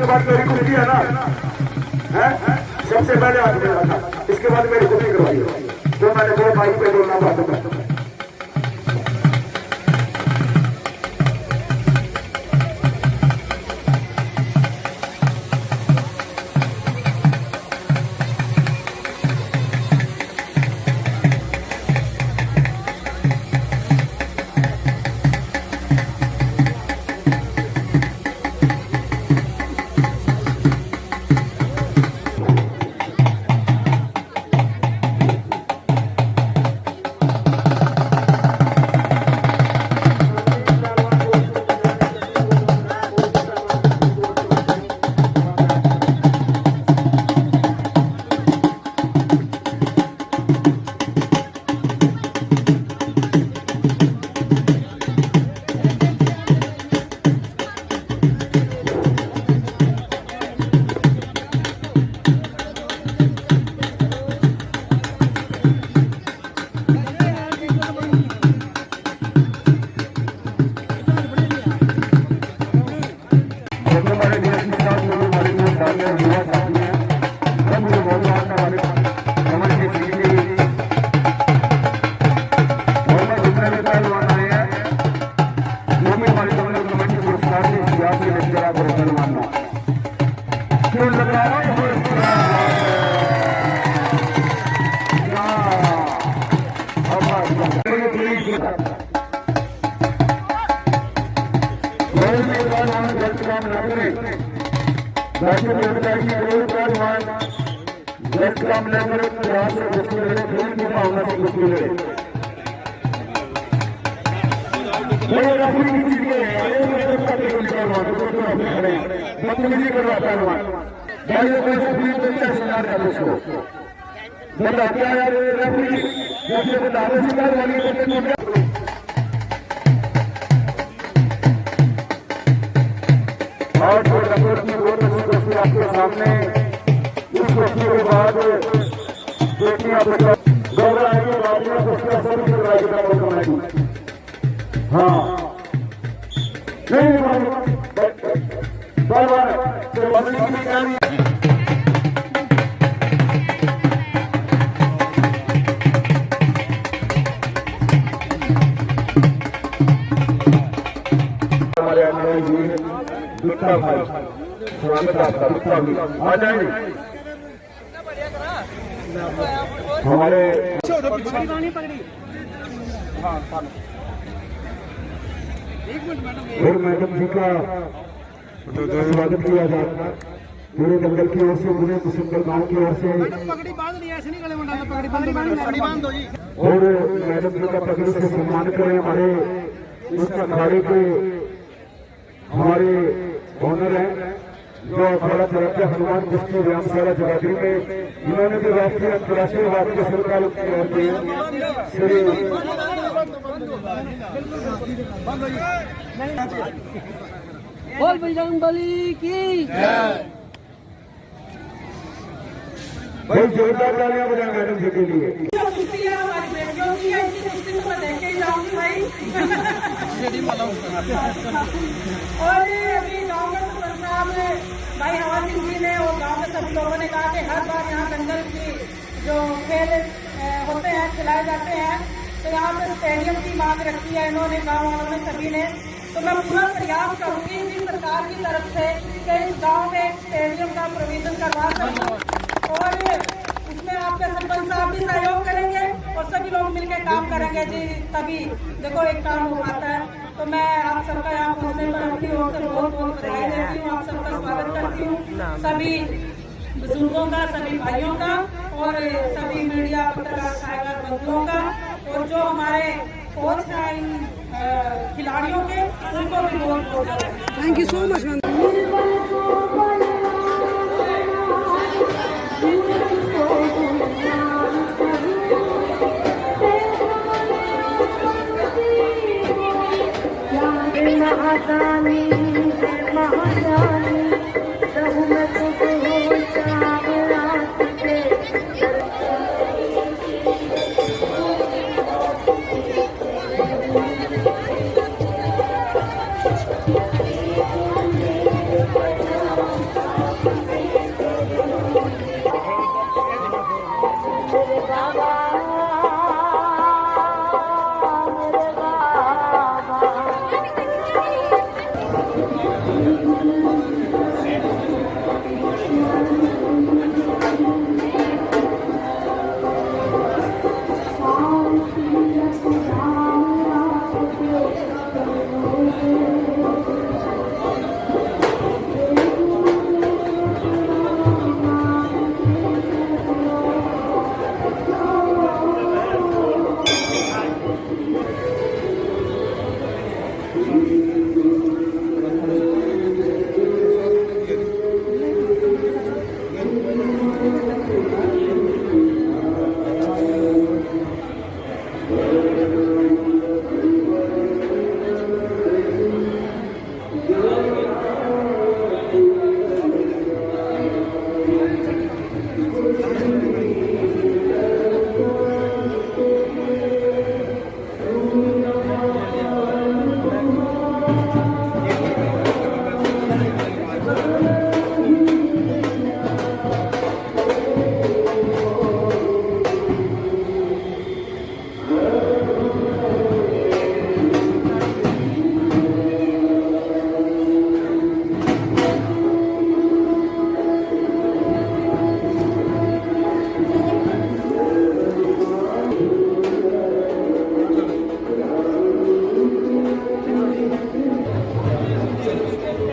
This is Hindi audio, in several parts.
इसके बाद मेरी कुर्सी है ना, सबसे पहले हाथ में रखा, इसके बाद मेरी कुर्सी करवाई जो मैंने दो भाई पे बोलना बातों में। आपके सामने इस कुश्ती के बाद स्वागत आपका आ जाएंगे हमारे मैडम जी का स्वागत किया जाएगा पूरे दंगल की ओर से, पूरे कुसुमगढ़ गांव की ओर से। और मैडम जी का पगड़ी से सम्मान करें। हमारे इस अखाड़े के हमारे ऑनर हैं जो अखाड़ा चलाते हनुमान कुश्ती व्यायामशाला जगाधरी में, इन्होंने भी राष्ट्रीय अंतर्राष्ट्रीय बात के सरकार की ओर से श्री बोल बजरंगबली की भाई जोरदार तालियां बजाएं मैडम जी के लिए। हमारी बेटियों की है, इसी कुश्ती को मैं देख के ही जाऊंगी भाई। और अभी गाँव में भाई हवा सिंह जी ने और गांव के सभी लोगों ने कहा कि हर बार यहाँ दंगल की जो खेल होते हैं खिलाए जाते हैं तो यहाँ पे स्टेडियम की मांग रखी है इन्होंने, गाँव वालों ने, सभी ने। तो मैं पूरा प्रयास करूंगी कि सरकार की तरफ से कि इस गाँव में एक स्टेडियम का प्रोविजन करवा सकूँ और उसमें आपके सरपंच साहब भी सहयोग करेंगे और सभी लोग मिलकर काम करेंगे जी, तभी देखो एक काम हो पाता है। तो मैं आप सबका यहाँ पहुँचने पर अपनी ओर से बहुत बहुत बधाई देती हूँ, आप सबका स्वागत करती हूँ, सभी बुजुर्गों का, सभी भाइयों का और सभी मीडिया पत्रकार सहायक बंधुओं का, और जो हमारे कोच हैं इन खिलाड़ियों के, उनको भी बहुत बहुत थैंक यू सो मच। महारानी महारानी रहू मैं तो हो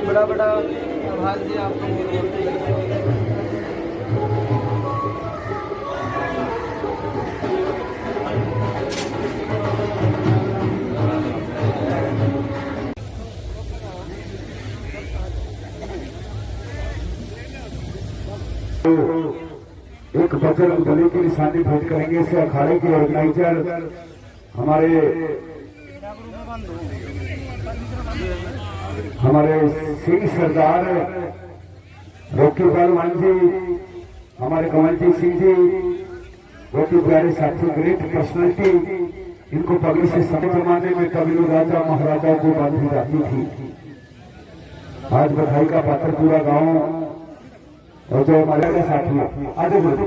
बड़ा बड़ा आवाज दिया आपको। एक बजरंग बली की निशानी भेंट करेंगे। इस अखाड़े के ऑर्गेनाइजर हमारे सिंह सरदार रोकी पहलवान जी, हमारे कमलजीत सिंह जी, रोकी प्यारे साथी, ग्रेट पर्सनैलिटी। इनको पगड़ी से समय जमाने में कभी राजा महाराजा को बांधी जाती थी। आज बधाई का पात्र पूरा गांव और जो हमारे साथी आगे बढ़ो।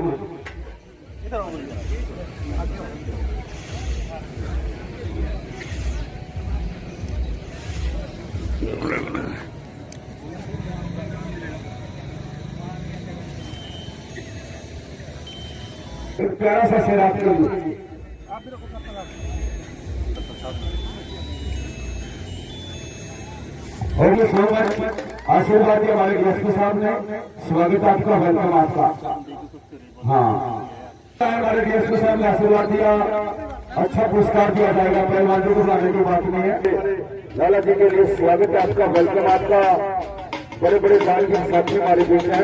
एक प्यारा सा शेर आपके लिए। और ये आशीर्वाद दिया हमारे एसपी साहब ने। स्वागत आपका, वेलकम आपका। हाँ, हमारे डीएसपी साहब ने आशीर्वाद दिया, अच्छा पुरस्कार दिया जाएगा। पहलवान जी को बुलाने की बात नहीं है। लाला जी के लिए स्वागत है आपका, वेलकम आपका। बड़े बड़े दाल के साथ में हमारे बीच है।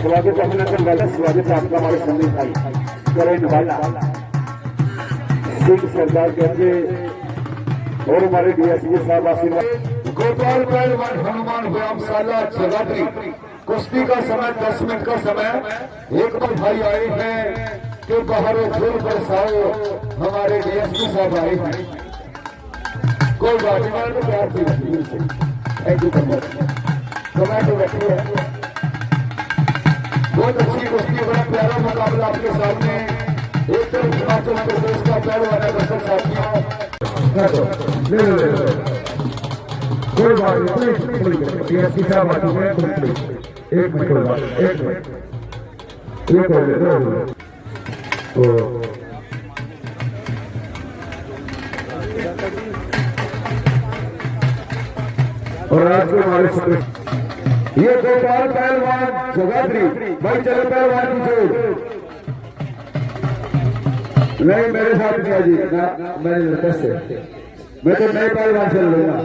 स्वागत अभिनंदन वाला स्वागत है आपका हमारे संदेश भाई करें वाला सिंह सरदार कहते और हमारे डीएसपी साहब आशीर्वाद। गोपाल पहलवान हनुमान व्यायामशाला जगाधरी, कुश्ती का समय 10 मिनट का समय। एक बार भाई आए हैं कि बाहर फूल बरसाओ, हमारे डीएसपी साहब आए हैं। कोई बाजीवार में प्यार से थैंक यू तो बैठे हैं। बहुत अच्छी कुश्ती, बड़ा प्यारा मुकाबला आपके सामने। एक तरफ हिमाचल प्रदेश का पहलवान है दर्शक साथियों। कोई बात नहीं, डीएसपी साहब आ चुके हैं। एक मिनट होगा, एक मिनट, एक हो गया। और आज के हमारे ये गोपाल पहलवान जगाधरी भाई, चलो पहलवान पीछे नहीं, मेरे साथ नहीं जी ना, मैं मैं तो नए पहलवान चल लूंगा।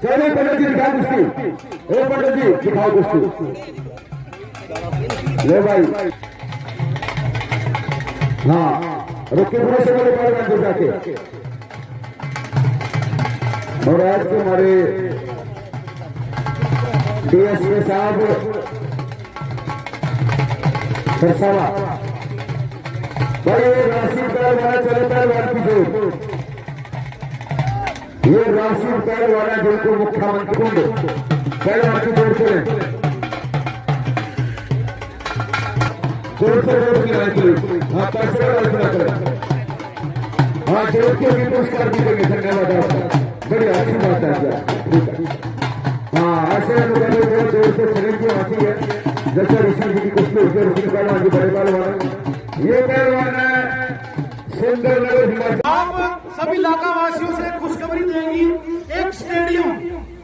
चलिए पंडित जी दिखाओ कुश्ती। ओ पंडित जी दिखाओ कुश्ती। ले भाई, हाँ रुके पूरे से मेरे पहलवान को जाके। और आज के हमारे डीएसपी साहब सरसावा भाई, ये राशि पहलवान चले पहलवान पीछे। ये राशि पहलवान है जिनको मुख्यमंत्री कुंड पहलवान की जोड़ करें, जोड़ से जोड़ की राशि। हाँ पैसे का रचना करें। हाँ जोड़ के भी पुरस्कार भी देंगे। धन्यवाद आपका, बड़ी अच्छी बात है। हाँ ऐसे जोर से शरीर की आती है जैसे ऋषि जी की कुश्ती होती है। ऋषि पहलवान जी बड़े पहलवान, ये पहलवान है सुंदर नगर। आप सभी इलाका वासियों से खुशखबरी देंगी, एक स्टेडियम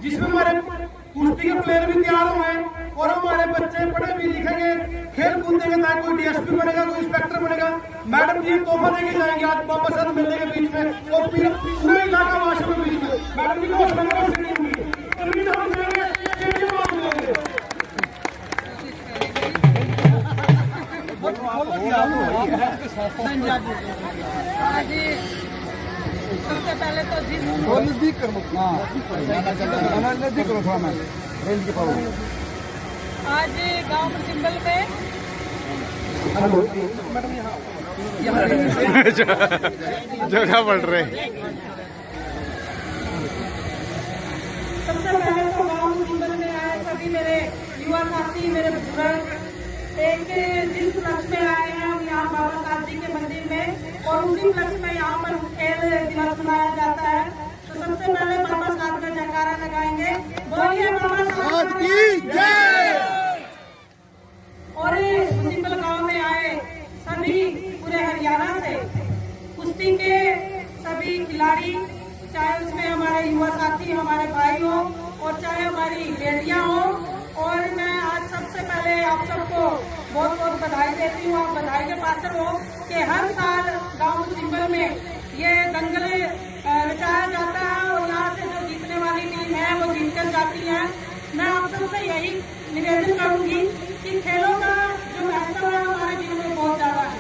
जिसमें हमारे कुश्ती के प्लेयर भी तैयार हुए और हमारे बच्चे पढ़े भी लिखेंगे, खेल कूद देंगे, ताकि कोई डीएसपी बनेगा, कोई इंस्पेक्टर बनेगा। मैडम जी तोहफा देके जाएंगे आज बाबा साहब मिलने के बीच में और पूरे इलाका वासियों के बीच में। मैडम जी को सबसे पहले तो नजदीक करो, नजदीक करो थोड़ा, मैं रेंज के पास। आज गांव सिंबल में जगह बढ़ रहे। सबसे पहले तो गांव सिंबल में आए सभी मेरे युवा साथी, मेरे बुजुर्ग एक जिस लक्ष्य में आए हैं हम यहाँ बाबा साहब जी के मंदिर में, और उसी लक्ष्य में यहाँ पर खेल दिवस मनाया जाता है। तो सबसे पहले बाबा साहब का जयकारा लगाएंगे, बोलिए बाबा साहब की जय। और मुंसिपल गांव में आए सभी पूरे हरियाणा से कुश्ती के सभी खिलाड़ी, चाहे उसमें हमारे युवा साथी, हमारे भाई हो और चाहे हमारी बेटियां हो। और मैं आज सबसे पहले आप सबको बहुत बहुत बधाई देती हूँ। आप बधाई के पात्र हो कि हर साल गांव सिंबल में ये दंगल रचाया जाता है और यहाँ से जो जीतने वाली टीम है वो जीतकर जाती है। मैं आप सबसे यही निवेदन करूंगी कि खेलों का जो महत्व है हमारे जीवन में बहुत ज्यादा है।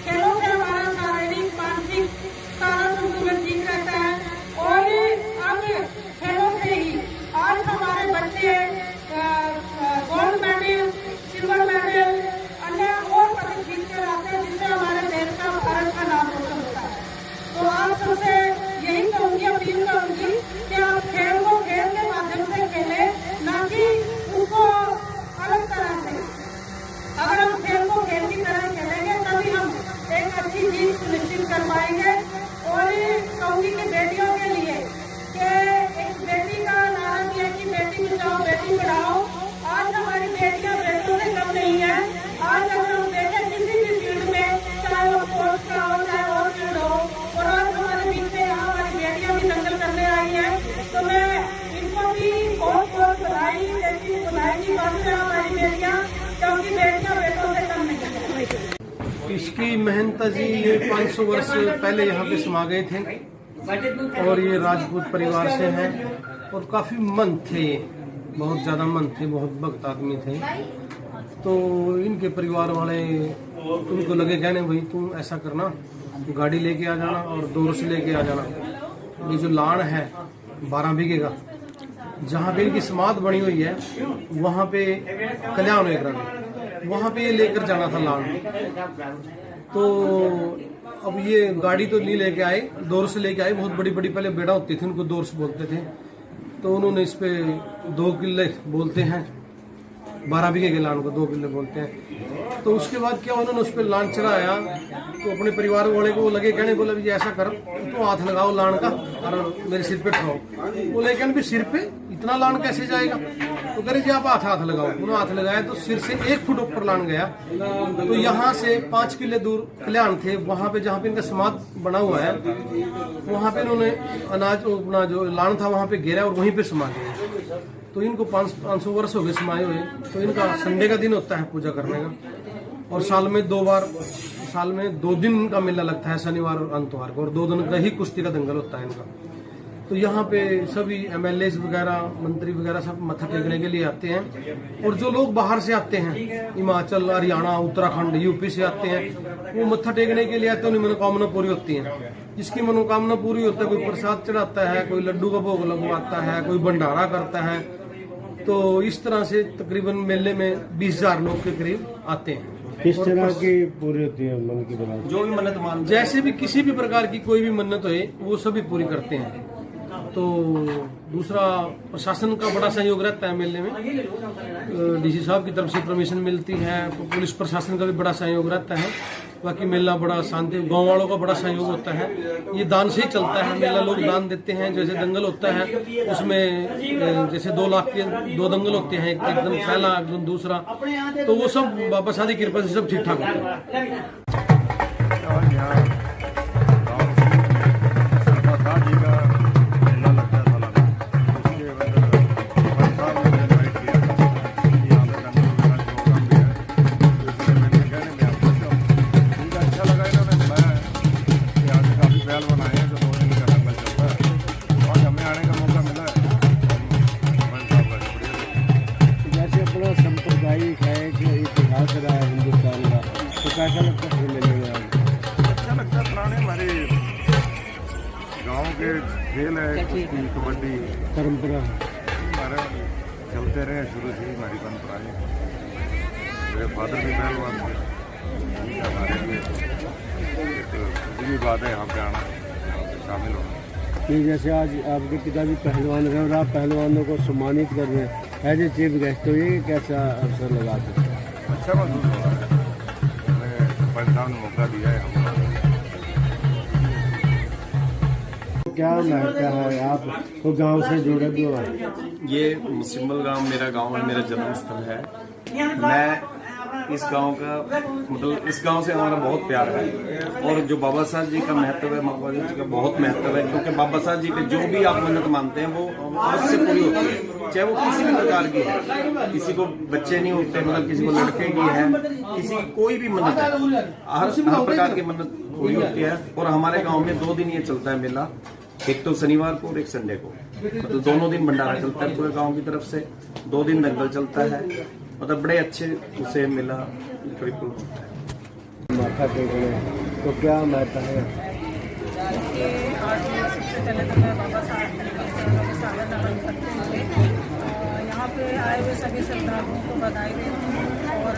खेलों से हमारा शारीरिक मानसिक सारा संतुलन ठीक रहता है। और अब खेलों से ही आज हमारे बच्चे गोल्ड मेडल, सिल्वर मेडल, अन्य और पदक जीत कर आते हैं, जिससे हमारे देश का, भारत का नाम रोशन होता है। तो आप सबसे यही कहूंगी, अपील करूंगी कि आप खेल को खेल के माध्यम से खेलें, न कि उसको अलग तरह से। अगर हम खेल को खेल की तरह खेलेंगे तभी हम एक अच्छी जीत सुनिश्चित कर पाएंगे। और कहूंगी कि बेटियों के लिए कि एक बेटी का नारा दिया कि बेटी बचाओ बेटी पढ़ाओ। आज हमारी बेटियां बेटों से कम नहीं है। आज अगर हम देखें किसी भी फील्ड में, चाहे वो स्पोर्ट्स का हो चाहे और फील्ड हो, और आज हमारे बीच में यहाँ हमारी बेटियां भी दंगल करने आई हैं, तो मैं इनको भी बहुत बहुत बधाई देती हूँ। बधाई की बात है हमारी बेटियां, क्योंकि बेटियां बेटों से कम नहीं है। इसकी महंता जी ये 500 वर्ष पहले यहाँ पे समा गए थे और ये राजपूत परिवार से हैं और काफी मन थे, बहुत ज्यादा मन थे, बहुत भक्त आदमी थे। तो इनके परिवार वाले उनको लगे कहने भाई तुम ऐसा करना, गाड़ी लेके आ जाना और दौर से लेके आ जाना। ये जो लान है 12 बीघे का, जहाँ पे इनकी समाध बनी हुई है वहाँ पे कल्याण एक वहाँ पे ये लेकर जाना था लान। तो अब ये गाड़ी तो नहीं लेके आए, दौर से लेके आए। बहुत बड़ी बड़ी पहले बेड़ा होती थी, उनको दौर से बोलते थे। तो उन्होंने इस पे 2 किले बोलते हैं, 12 बीघे के लान को 2 किले बोलते हैं। तो उसके बाद क्या उन्होंने उस पर लान चढ़ाया, तो अपने परिवार वाले को लगे कहने, बोले भी ऐसा कर तो हाथ लगाओ लान का और मेरे सिर पे ठो। बोले कहने भी सिर पे इतना लान कैसे जाएगा? तो कह रहे जी आप हाथ लगाओ। उन्होंने हाथ लगाया तो सिर से 1 फुट ऊपर लान गया। तो यहाँ से 5 किले दूर कल्याण थे, वहाँ पे जहाँ पे इनका समाध बना हुआ है, वहाँ पे इन्होंने अनाज अपना जो लान था वहाँ पे घेरा और वहीं पे समा गए। तो इनको 500 वर्ष हो गए समाये हुए। तो इनका संडे का दिन होता है पूजा करने का, और साल में 2 बार, साल में 2 दिन का मेला लगता है, शनिवार और अंतवार को, और 2 दिन का ही कुश्ती का दंगल होता है इनका। तो यहाँ पे सभी MLA वगैरह, मंत्री वगैरह सब मत्था टेकने के लिए आते हैं। और जो लोग बाहर से आते हैं, हिमाचल, हरियाणा, उत्तराखंड, यूपी से आते हैं, वो मत्था टेकने के लिए आते हैं। उनकी मनोकामना पूरी होती है। जिसकी मनोकामना पूरी होता है, कोई प्रसाद चढ़ाता है, कोई लड्डू का भोग लगवाता है, कोई भंडारा करता है। तो इस तरह से तकरीबन मेले में 20,000 लोग के करीब आते हैं। किस तरह की पूरी होती है मन की बात? जो भी मन्नत मान, जैसे भी किसी भी प्रकार की कोई भी मन्नत हो वो सभी पूरी करते हैं। तो दूसरा प्रशासन का बड़ा सहयोग रहता है मेले में। DC साहब की तरफ से परमिशन मिलती है, पुलिस प्रशासन का भी बड़ा सहयोग रहता है। बाकी मेला बड़ा शांति, गांव वालों का बड़ा सहयोग होता है। ये दान से ही चलता है मेला, लोग दान देते हैं। जैसे दंगल होता है उसमें जैसे 2 लाख के 2 दंगल होते हैं, एकदम पहला एकदम दूसरा, तो वो सब बाबा साहब की कृपा से सब ठीक ठाक होता है। कैसा लगता है मेले में? अच्छा लगता है। पुराने हमारे गांव के खेल है, कुश्ती, कबड्डी, परंपरा हमारे चलते रहे शुरू से ही, हमारी परंपरा है। मेरे फादर भी पहलवान थे, हमारे लिए खुशी की बात है यहाँ पे आना, यहाँ पे शामिल होना। कि जैसे आज आपके पिताजी पहलवान रहे और आप पहलवानों को सम्मानित कर रहे हैं, एज ए चीफ गेस्ट हो, ये कैसा अवसर लगा आपको? अच्छा महसूस हो रहा है। हमें पंजाब ने मौका दिया है हमको। क्या महत्व है, आप वो गांव से जुड़े भी हो? ये मुसिम्बल गांव मेरा गांव है, मेरा जन्म स्थल है। मैं इस गांव का मतलब इस गांव से हमारा बहुत प्यार है और जो बाबा साहब जी का महत्व है, बाबा जी का बहुत महत्व है, क्योंकि बाबा साहब जी पे जो भी आप मन्नत मानते हैं वो उससे पूरी होती है, चाहे वो किसी भी प्रकार की है। किसी को बच्चे नहीं होते, मतलब किसी को लड़के की है, किसी की कोई भी मन्नत है, हर प्रकार की मन्नत पूरी होती है। और हमारे गाँव में 2 दिन ये चलता है मेला, एक तो शनिवार को और एक संडे को, मतलब दोनों दिन भंडारा चलता है पूरे गांव की तरफ से, 2 दिन दंगल चलता है, मतलब बड़े अच्छे उसे मेला बिल्कुल होता है। माथा टेक रहे हैं, तो क्या महत्व है? देखिए, आज सबसे पहले तो मैं बाबा साहब के चरणों में स्वागत नमन करते हुए यहाँ पे आए हुए सभी श्रद्धालुओं को बधाई देती हूँ और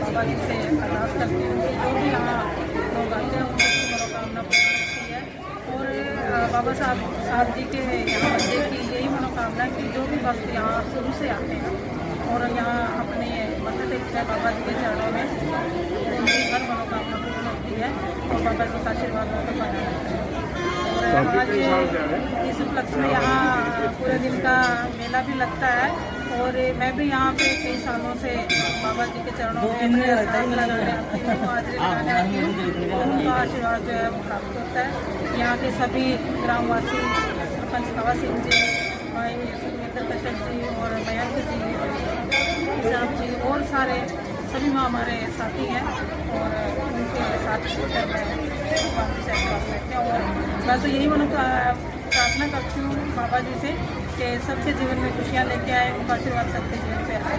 बाबा जी से अरदास करती हूँ कि जो भी यहाँ लोग आते हैं उनकी मनोकामना पूर्ण होती है। और बाबा साहब जी के यहाँ बच्चे की यही मनोकामना कि जो भी भक्त यहाँ शुरू से आते हैं और यहाँ अपने मदद देखते हैं बाबा जी के चरणों में, उनकी हर मनोकामना पूर्ण होती है और बाबा जी का आशीर्वाद उनको बना रहता है। और आज इस उपलक्ष्य में यहाँ पूरे दिन का मेला भी लगता है और मैं भी यहाँ पे कई सालों से बाबा जी के चरणों में हाजिरी लगाने आती हूँ और उनका आशीर्वाद जो है वो प्राप्त होता है। यहाँ के सभी ग्रामवासी, सरपंच खवा सिंह जी, भाई सुरेंद्र कश्यप जी और मयंक जी, साहब जी और सारे सभी हमारे साथी हैं और उनके साथ और मैं तो यही प्रार्थना करती हूँ बाबा जी से कि सबके जीवन में खुशियाँ लेके आए, उनका आशीर्वाद सबके जीवन पे आए।